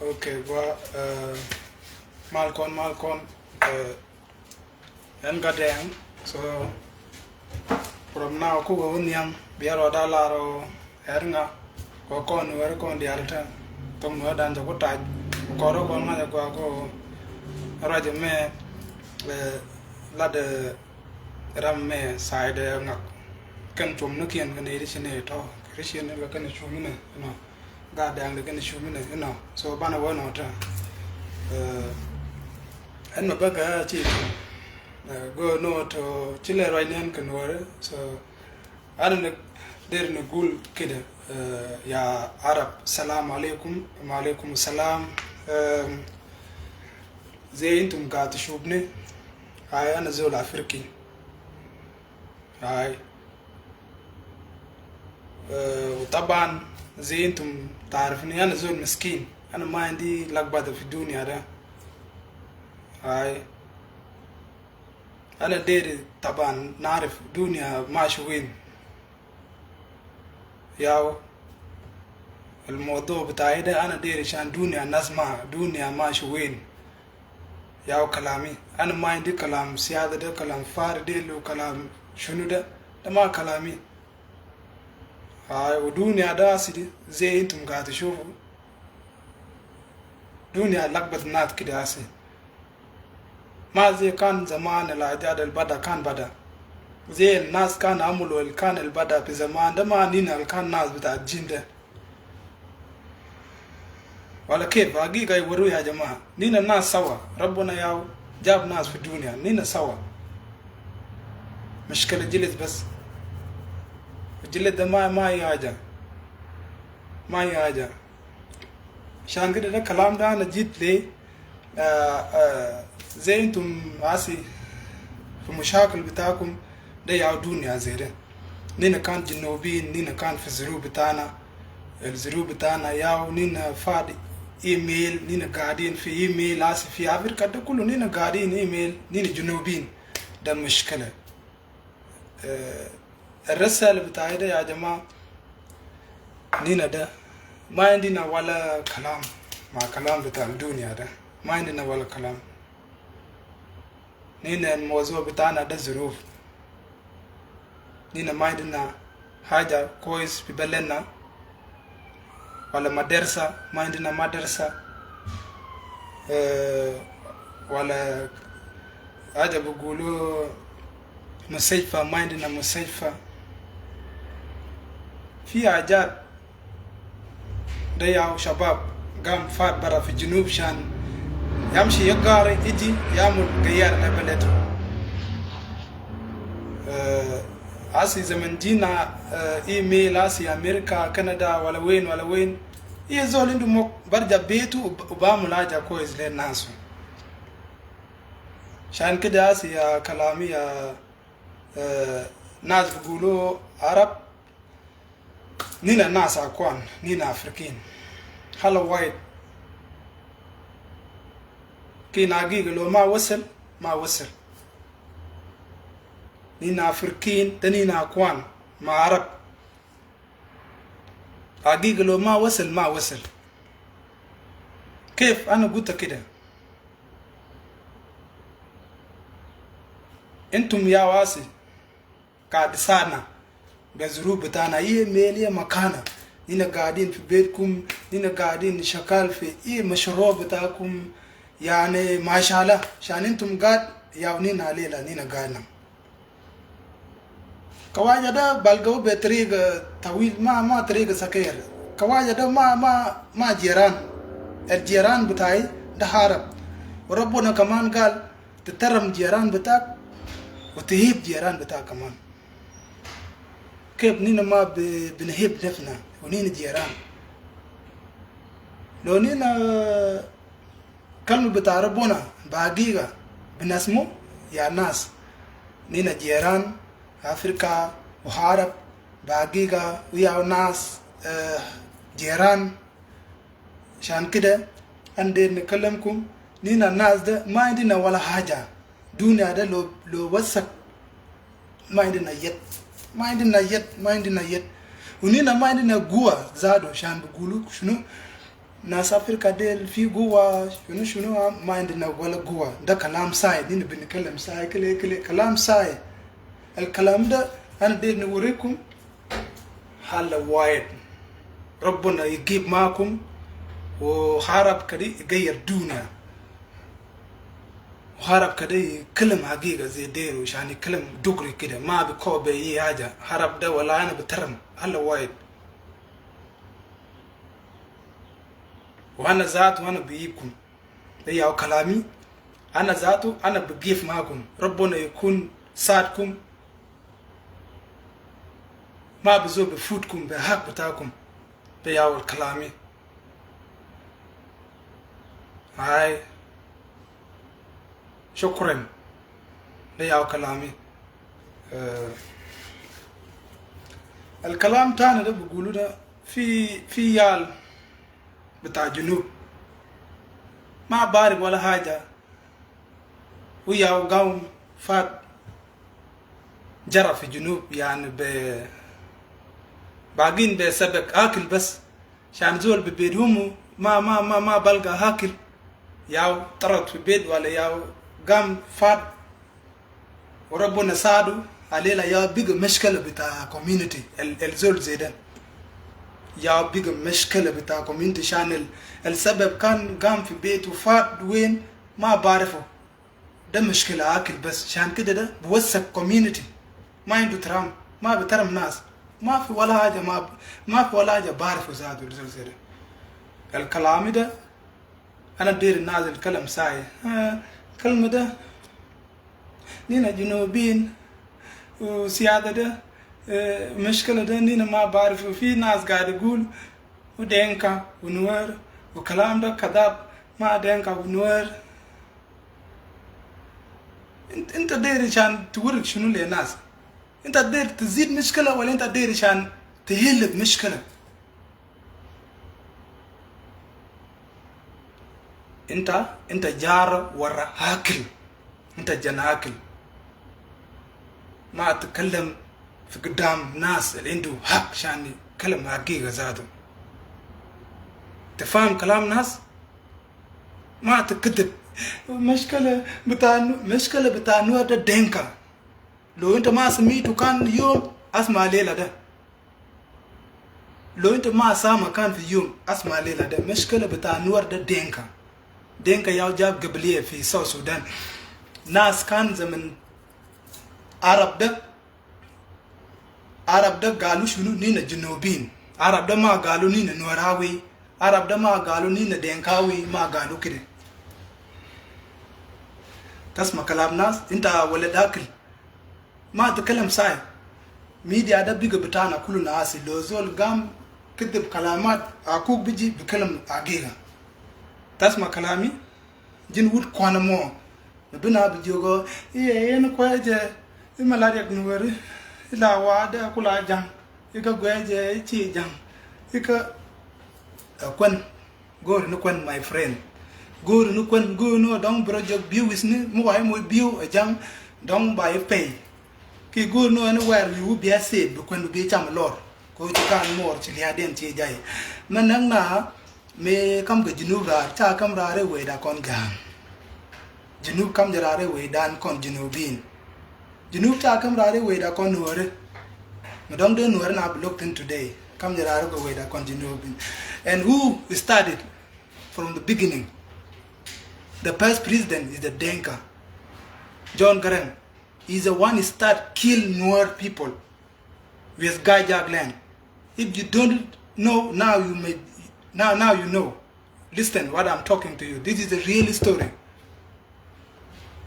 Okay, well, Malcolm, and Gadang. So from now, Kugo Uniam, Biaro Dalaro, Eringa, Kokon, where con the altar, Tom Nodan, the Wotai, Koro, Go, Rajame, Lade Ramme, side, Can from Nukian, and edition, Christian, like an issue, God damn, like an issue, so Banner one or two. And my bugger, go no to Chile right now can worry. So I don't know, they're in a good kid. Ya Arab, salam alaikum, malaikum salam. Zaintum got shubni. I am a Zola Afriki. I Taban Zaintum Tarfni and a Zol Miskin. أنا ما عندي لقبة في الدنيا ده. أنا ديري طبعا نعرف دنيا ماشي وين. ياو الموضوع بتاعي ده أنا ديري شان دنيا نسمع دنيا ماشي وين. ياو كلامي أنا ما عندي كلام سيادة ده كلام فارغ ده كلام شنو ده ما كلامي. ودنيا ده سيدي زي أنتم قاعد تشوفوا. دنيا لقبت نات كده أسي ما زي كان زمان العداد البدا كان بدا زي الناس كان عملوا كان البدا في زمان ده ما نينا كان ناس بتاع الجن ده ولا كيف حقيقة يوروا يا جماعة نينا الناس سوا ربنا ياو جاب ناس في الدنيا نينا سوا مشكلة جلد بس الجلد ده ما يحاجة ما يحاجة عشان كده ده كلام ده أنا جيت ليه زي انتم عاسي في مشاكل بتاعكم ده يعودون يا زي ده نينا كان جنوبيين نينا كان في الظروف بتاعنا الظروف بتاعنا ياو نينا فاد ايميل نينا قاعدين في ايميل عاسي في افريقيا ده كله نينا قاعدين ايميل نينا جنوبيين ده مشكلة الرسالة بتاعي ده يا جماعة نينا ده ما عندنا ولا كلام مع كلام بتاع الدنيا ده ما عندنا ولا كلام نينا الموضوع بتاعنا ده ظروف نينا ما عندنا حاجة كويس في بلدنا ولا مدرسة ما عندنا مدرسة ولا حاجة بيقولوا مستشفى ما عندنا مستشفى في حاجات ده يا شباب قام فات برا في الجنوب شان يمشي يقاري يجي يعمل غيار لبلده عسي زمن جينا ايميل عسي امريكا كندا ولا وين يزول عنده مك برجع بيته وبعمل حاجه كويس للناس عشان كده عسي يا كلامي يا ناس بيقولوا عرب نينا ناس اكوان نينا افريقيين هلا وايد كي ناقيق لو ما وصل نينا افريقيين تنينا اكوان ما عرب اقيق لو ما وصل كيف انا قلت كده انتم يا واسي قاعد سانا بظروف بتاعنا ميلية مكانة نينا قاعدين في بيتكم نينا قاعدين شغال في مشروع بتاعكم يعني ما شاء الله عشان انتم قاعد ياونين علينا نينا قاعدنا كواجه ده بلقوا بطريقة طويل ما طريقة سكير كواجه ده ما جيران الجيران بتاعي ده حارب وربنا كمان قال تترم جيران بتاعك وتهيب جيران بتاعك كمان كيف نينا ما بنهيب نفسنا ونينا جيران لو نينا كلمة بتاع ربنا بحقيقة بنسمو يا ناس نينا جيران أفريقيا وحارب بحقيقة ويا ناس جيران عشان كده عندنا نكلمكم نينا الناس ده ما عندنا ولا حاجة دنيا ده لو وسك ما عندنا يد ونينا ما عندنا قوة زادو عشان بيقولوا شنو ناس أفريقيا ديل في قوة شنو ما عندنا ولا قوة. ده كلام ساي، دين بنتكلم ساي كله كلام ساي. الكلام ده أنا دير نوريكم حل وايد. ربنا يجيب معكم وحارب كده يغير الدنيا. وحارب كده يكلم حقيقة زي دير عشان يكلم دغري كده ما بكوب أي حاجة. حارب ده ولا أنا بترم حل وايد. وأنا ذات وأنا بيجيبكم. ده ياو كلامي. أنا ذاته أنا بجيف معكم. ربنا يكون ساعدكم. ما بزول بفوتكم بحق بتاعكم. ده ياو كلامي. هاي شكرا. ده ياو كلامي. الكلام تاني ده بيقولوا ده في يال بتاع جنوب ما بارب ولا حاجة. وياو قوم فات جرى في جنوب يعني باقين بسبك آكل بس عشان زول ببيتهم ما بلقى هاكل. ياو طرد في بيت ولا ياو قام فات وربنا ساعده عليه. لا ياو بيجي مشكلة بتاع كوميونيتي الزول زي ده. يا بيجي مشكلة بتاع كوميونتي شان السبب كان قام في بيت وفات وين ما بعرفه. ده مشكلة آكل بس شان كده ده بوسك كوميونتي ما عنده ترام ما بترم ناس ما في ولا حاجة ما في ولا حاجة بعرفه زادو زي ده. الكلام ده أنا دير الناس الكلام ساي كلمة ده نينا جنوبين وسيادة ده مشكلة ده نينا ما بعرف. وفي ناس قاعد يقول ودينكا ونوير وكلام ده كذاب. ما دينكا ونوير. انت داير عشان تورك شنو للناس؟ انت داير تزيد مشكلة ولا انت داير عشان تهلك مشكلة؟ انت جار ورا هاكل. انت جناكل. ما تتكلم في قدام ناس اللي عنده حق عشان يتكلم حقيقة ذاته. تفهم كلام ناس؟ ما تكذب. مشكلة بتاع نوع ده دينكا. لو انت ما سميته كان يوم اسمع ليلة ده. لو انت ما سامع كان في يوم اسمع ليلة ده. مشكلة بتاع نوع ده دينكا. دينكا ياو جاب قبلية في ساوث سودان. ناس كان زمن عرب ده قالوا شنو نينا جنوبين. عرب ده ما قالوا نينا نوراوي. عرب ده ما قالوا نينا دينكاوي. ما قالوا كده. تسمع كلام ناس انت ولد اكل ما تكلم ساي. ميديا ده بيجي بتاعنا كل ناس لو زول قام كذب كلامات اكوك بيجي بكلم حقيقة. تسمع كلامي جنود كوانمو بنا بيجوغو ايه نكواجه الملاريا نوري لا وادا كلا جان يكا غواجه تي جان يكا كون غور نكون my friend غور نكون غو نو دون بروجك بيوس ني مو واي مو بيو جان دون باي pay ki غور نو ان وير يو بيا سي بكون بي تام لور ko ti kan mor ti ya den ti jay manang na me kam ga jinura ta kam rare we da kon gang jinub kam jarare we dan kon jinubin jinub ta kam rare we da kon nuore madong de nuore na blocked in today kam jarare go we da kon jinubin. And who started from the beginning? The first president is the Denka John Garang. He's the one who start kill Nuer people with Gajag land. If you don't know now, you may now you know. Listen what I'm talking to you. This is a real story.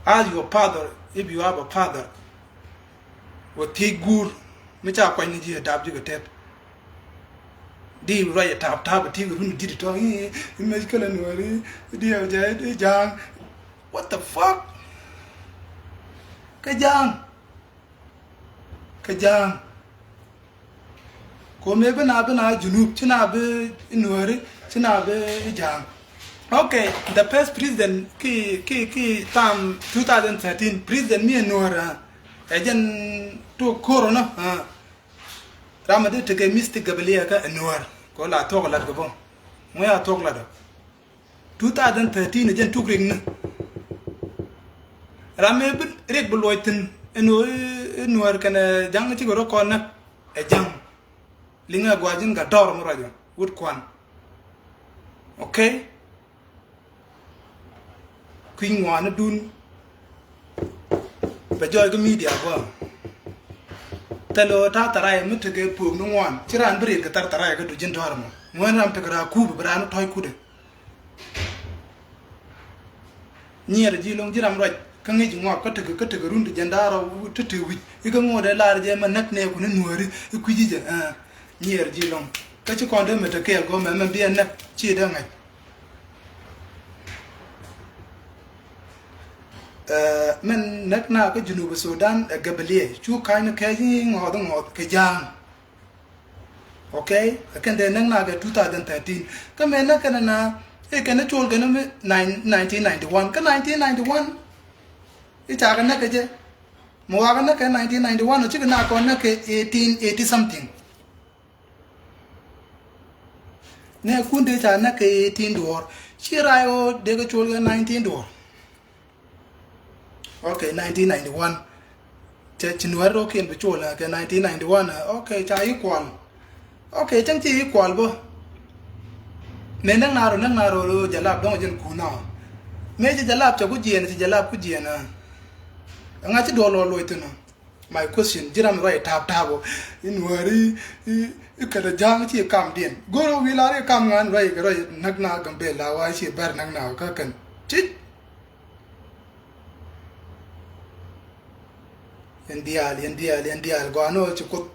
As your father, if you have a father, what he good, me cha kwa niji dab jiga tep. Di right tap ti gun di to me kala Nueri di jang. What the fuck? Kajang ko me bana junub china be Nueri china be jang. Okay, the first president ki tam 2013 president me Nuera ejen to corona ramade te ke mystic gabelia ka Nuer ko la to la gabon Moya talk lado. 2013 jen tukring. Rame rek beloitin Nuer kana jang ci goro kon nak e jang linga gwajin ga dor mo radio wood kwan. Okay? Queen wana dun ba joy ga media ko. Talo ta taray mutege pum no wan. Ciran bri ga tar taray ga du jin dor mo. Mo ram te gra ku bra no toy kude. Nyer ji long jiram roj ka ngi ngok ka tege rundu jandaro tete wi iga ngode lar je man nak ne ku ne Nueri ku jije nyer ji long ka ci konde meta kel go men bi nak ci da ngai men nak na ka Junub Sudan gabaliye chu kaina ka ji ngod ke jang. Okay, kan de nak na ga 2013 ka men nak na kana chol kana 1991 ka 1991 ita kana ka je mo wa kana ka 1991 chi kana ko na ke 1880 something ne kunde ta na ke 18 dor chi rayo de ka chol 19 dor. Okay, 1991 che chinwaro ken be chol ka 1991 okay cha equal. Okay, chang chi equal bo me nang naro jalap dong jen kuna me je jalap cha ku jien je jalap ku jien nga chi do lo itino. My question jiram right tap tabo in Nueri ikada jang chi kam dien goro wilare kam ngan right nak na gambe la wa chi bar nang na ka kan chit endial go ano chi ko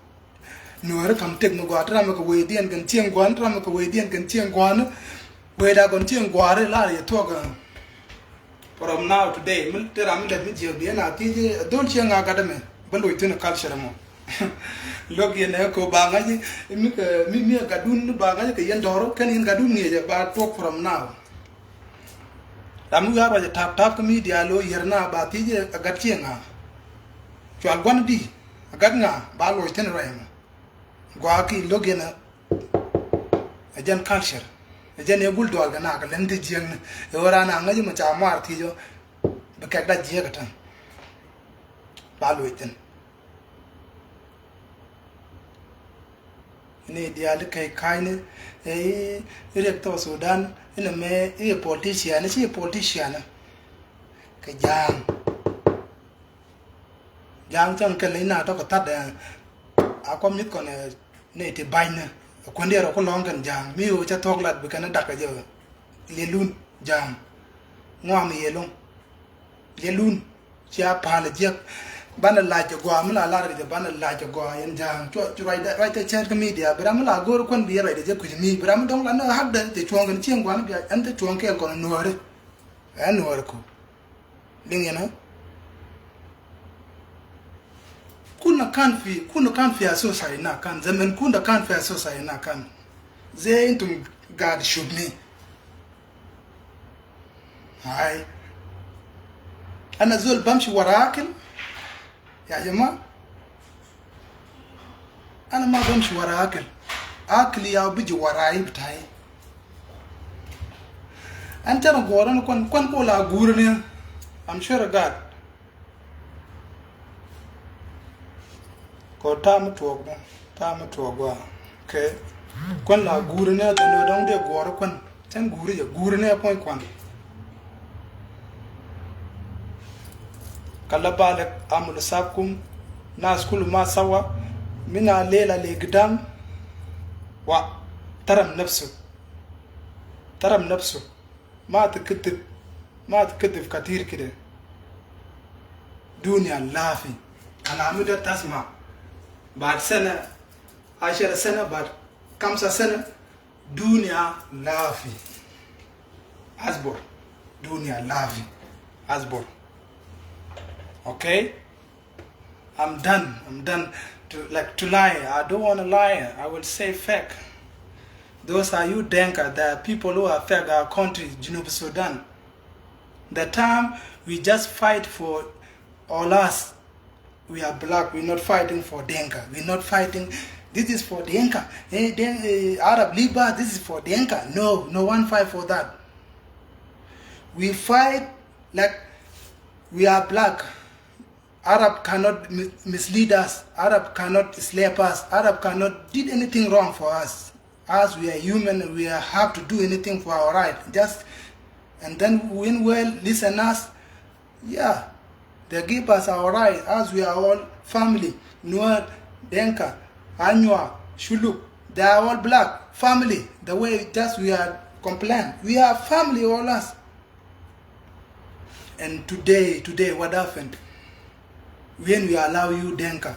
Nuer kam tek no go atra ma ko we dien kan chieng gwan tra ma ko we dien kan chieng gwan we da kon chieng gware la ye to ga from now today mil tera mi let mi je bi na ti je don chieng ga da me balo itena culture mo log ye ne ko ba nga ji mi ga dun ba nga ke yen doro kan yen ga dun ni je ba talk from now damu ga ba je tap ko media lo yerna ba ti je ga chieng ga chwal gwan di ga nga ba lo itena ra Gwaki logena ajan culture ajan e bul dol gana ka lente jeng e ora na ngaji ma cha mar ti jo be ka da je ka tan ba lo iten ne dia le kai kai ne e rector Sudan ina me e politician ne si politician ka jang chang ka le na to ka ta da akom nit ko ne te bayna ko ndero ko longan jang mi o cha tok lat be kana dakka je le lun jang ngam ye lun cha pala je bana la je go amla la je bana la je go yen jang cho right te chat media bram la gor kon bi right je ku mi bram dong la no hak de te chong gan chieng gwan bi an te chong kel ko Nuer ko dingena kuna kan fi asosai na kan zaman kuna kan fi asosai na kan ze intum God should me hai ana zul bamshi warakil ya jama ana ma bamshi warakil akli ya biji warai bitai anta na goran kon ko la gurne I'm sure God ko tam tuogwa okay kon la gurne da no dong de gor kon tan gurne point kon kala balak amul sakum nas kul ma sawa mina lela le gidam wa taram nafsu ma تكتب كثير كده دنيا لافي كلامي ده تسمع بعد سنة 10 سنة بعد 5 سنة دنيا لافي أصبر دنيا لافي أصبر okay I'm done to lie. I don't want to lie. I will say fake. Those are you Denka, the people who affect our country, South Sudan. The time we just fight for all us, we are black, we're not fighting for Denka. We're not fighting This is for Dinka. Arab Liba, this is for Dinka. No, no one fight for that. We fight like we are black. Arab cannot mislead us. Arab cannot slap us. Arab cannot did anything wrong for us. As we are human, we have to do anything for our right. And then when listen us, yeah, they give us our right. As we are all family, Nuer, Denka, Anywa, Shuluk, they are all black family. The way we are complain, we are family all us. And today, what happened? When we allow you Denka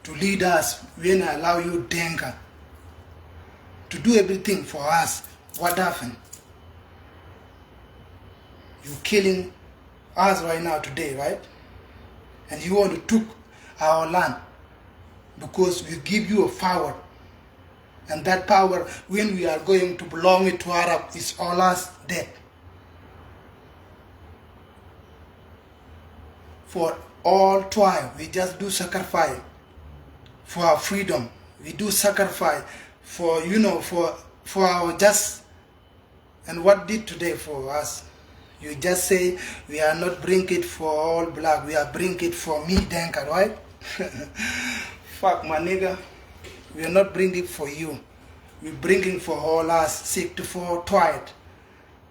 to lead us, when I allow you Denka to do everything for us, what happened? You killing us right now today, right? And you want to take our land because we give you a power. And that power, when we are going to belong it to Arab, is all us dead. For all tribe, we just do sacrifice for our freedom. We do sacrifice for, for our just. And what did today for us? You just say, we are not bring it for all black, we are bring it for me, Denka, right? Fuck, my nigga. We are not bring it for you. We bring it for all us, 64 tribe.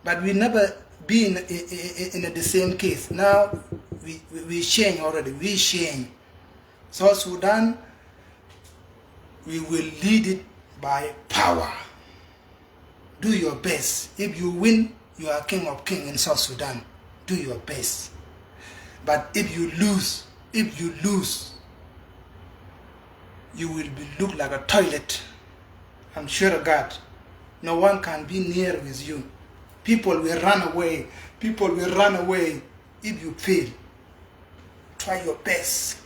But we never be in the same case. Now, we change already, we change. South Sudan, we will lead it by power. Do your best. If you win, you are king of kings in South Sudan. Do your best. But if you lose, you will look like a toilet. I'm sure of God. No one can be near with you. People will run away. People will run away if you fail. Try your best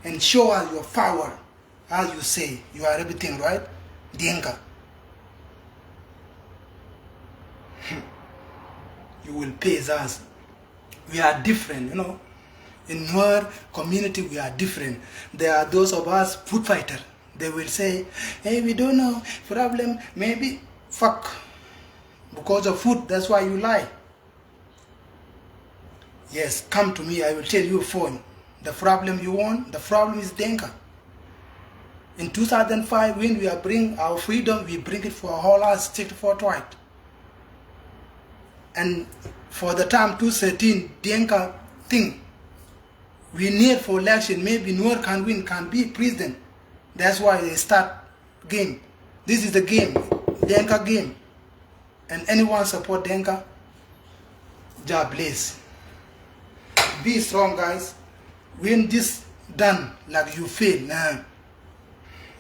and show us your power. As you say, you are everything, right? Dinka. You will pay us. We are different, In Nuer community, we are different. There are those of us food fighter. They will say, hey, we don't know, problem, maybe, fuck. Because of food, that's why you lie. Yes, come to me, I will tell you phone. The problem you want, the problem is Denka. In 2005, when we are bring our freedom, we bring it for all our 64 tribe. And for the time 2013, Denka thing, we need for election, maybe Nuer can win, can be president. That's why they start game. This is the game, Denka game. And anyone support Denka, God bless. Be strong, guys. When this done, like you fail, nah,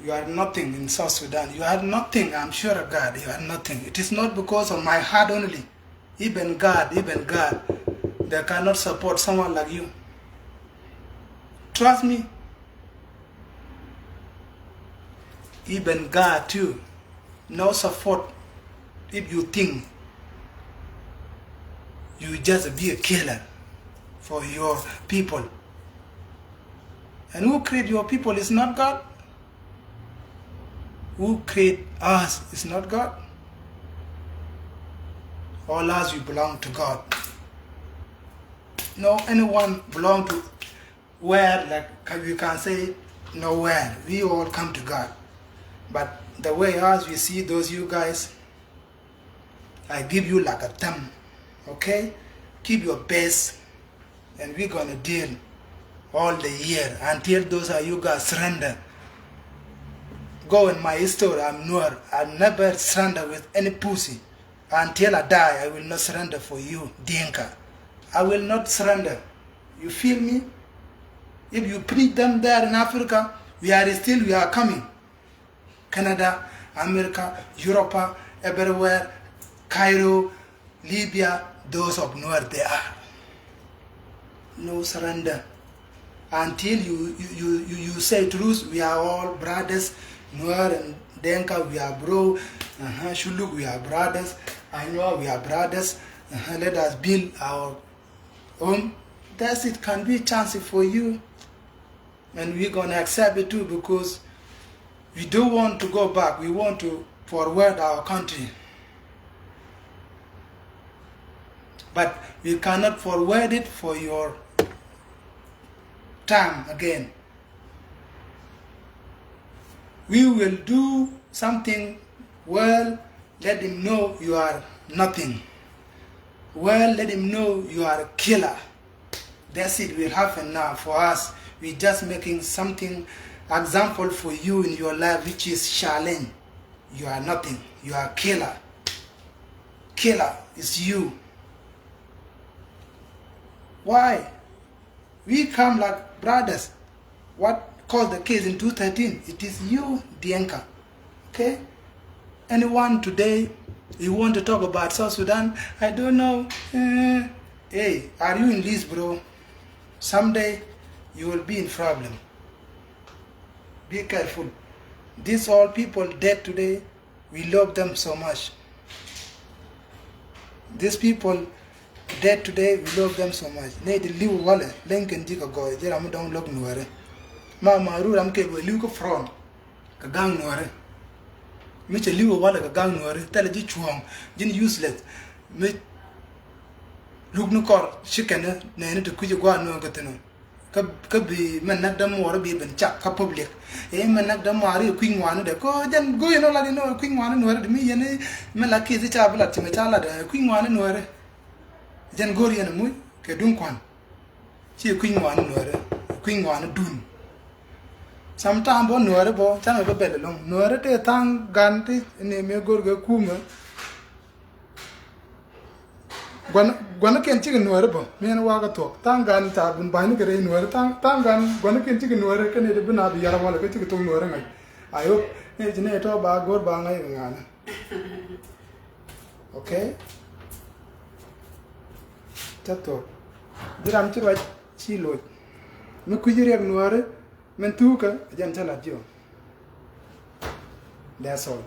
you are nothing in South Sudan. You are nothing, I'm sure of God, you are nothing. It is not because of my heart only. Even God, they cannot support someone like you. Trust me. Even God too, no support if you think you just be a killer for your people. And who create your people is not God. Who create us is not God. All us, we belong to God. No anyone belong to where, like you can say, nowhere. We all come to God. But the way as we see those you guys, I give you like a thumb. Okay? Keep your best, and we're gonna deal all the year until those are you guys surrender. Go in my history, I'm Nuer. I never surrender with any pussy. Until I die, I will not surrender for you, Dinka. I will not surrender. You feel me? If you preach them there in Africa, we are coming. Canada, America, Europe, everywhere, Cairo, Libya, those of Nuer, they are. No surrender. Until you say truth, we are all brothers. Nuer and Denka, we are bro. Shuluk, we are brothers. I know we are brothers. Let us build our own. That's it. Can be a chance for you. And we're going to accept it too, because We don't want to go back. We want to forward our country. But we cannot forward it for your time again. We will do something well, let him know you are nothing. Well, let him know you are a killer. That's it will happen now for us. We're just making something example for you in your life, which is challenge. You are nothing. You are a killer. Killer is you. Why? We come like brothers. What caused the case in 2013? It is you, Dienka. Okay? Anyone today, you want to talk about South Sudan? I don't know. Hey, are you in this, bro? Someday you will be in problem. Be careful. These all people dead today, we love them so much. These people dead today, we love them so much. They live well. Lincoln Diga go. They are don't look Nuer. Mama Ru am ke live front. Ka gang Nuer. Me che live well ka gang Nuer. Tell ji chuang. Jin useless. Me look no kor chicken ne to kuji gwa no ka teno. Ka bi man nak dam wor bi ben chak ka public. Man nak dam mari queen wan de ko jan go no la no queen wan Nuer de mi yene me la ki cha bla ti me cha la de queen wan Nuer. Jan gori yana muy ke dun kwan chi queen wan Nuer queen wan dun sometime bo Nuer bo chan be bel long Nuer te tang gan ti ne me gor ga kuma gwan ken chi Nuer bo me na wa ga to tang gan ta bun ba ni gre Nuer tang gan gwan ken chi Nuer ke ne de buna bi yara wala ke chi to Nuer ngai ayo ne jine to ba gor ba ngai ngana okay Tato, diram ci waj ci loj me ku jiri ak Nuer men tuka jan tala dio that's all